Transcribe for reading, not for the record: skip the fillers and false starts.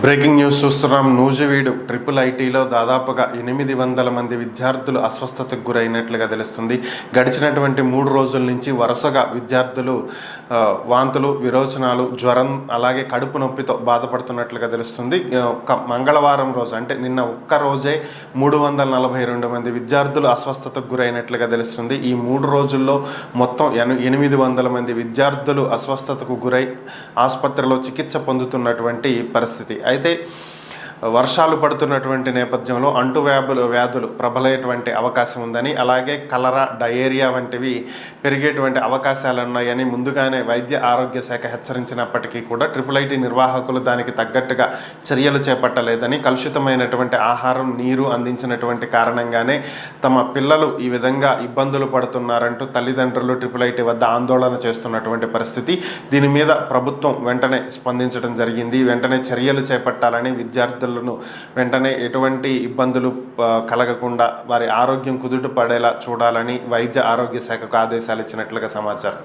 Breaking news చూస్తున్నాం. Nuzvid triple ఐటీలో దాదాపుగా 800 మంది విద్యార్థులు అస్వస్థతకు గురైనట్లుగా తెలుస్తుంది. గడిచినటువంటి 3 రోజుల నుంచి వరుసగా విద్యార్థులు వాంతులు, విరోచనాలు, జ్వరం, అలాగే కడుపు నొప్పితో బాధపడుతున్నట్లుగా తెలుస్తుంది. మంగళవారం రోజు అంటే నిన్న ఒక్క రోజే 342 మంది విద్యార్థులు అస్వస్థతకు గురైనట్లుగా తెలుస్తుంది. ఈ 3 రోజుల్లో మొత్తం 800 మంది విద్యార్థులు అస్వస్థతకు గురై ఆసుపత్రిలో చికిత్స పొందుతున్నటువంటి పరిస్థితి. అయితే వర్షాలు పడుతున్నటువంటి నేపథ్యంలో వ్యాధులు ప్రబలేటువంటి అవకాశం ఉందని, అలాగే కలరా, డయేరియా వంటివి పెరిగేటువంటి అవకాశాలు ఉన్నాయని ముందుగానే వైద్య ఆరోగ్య శాఖ హెచ్చరించినప్పటికీ కూడా ట్రిపుల్ ఐటీ నిర్వాహకులు దానికి తగ్గట్టుగా చర్యలు చేపట్టలేదని, కలుషితమైనటువంటి ఆహారం, నీరు అందించినటువంటి కారణంగానే తమ పిల్లలు ఈ విధంగా ఇబ్బందులు పడుతున్నారంటూ తల్లిదండ్రులు ట్రిపుల్ ఐటీ వద్ద ఆందోళన చేస్తున్నటువంటి పరిస్థితి. దీని మీద ప్రభుత్వం వెంటనే స్పందించడం జరిగింది. వెంటనే చర్యలు చేపట్టాలని, విద్యార్థులను వెంటనే ఎటువంటి ఇబ్బందులు కలగకుండా వారి ఆరోగ్యం కుదుట పడేలా చూడాలని వైద్య ఆరోగ్య శాఖకు ఆదేశాలు ఇచ్చినట్లుగా సమాచారం.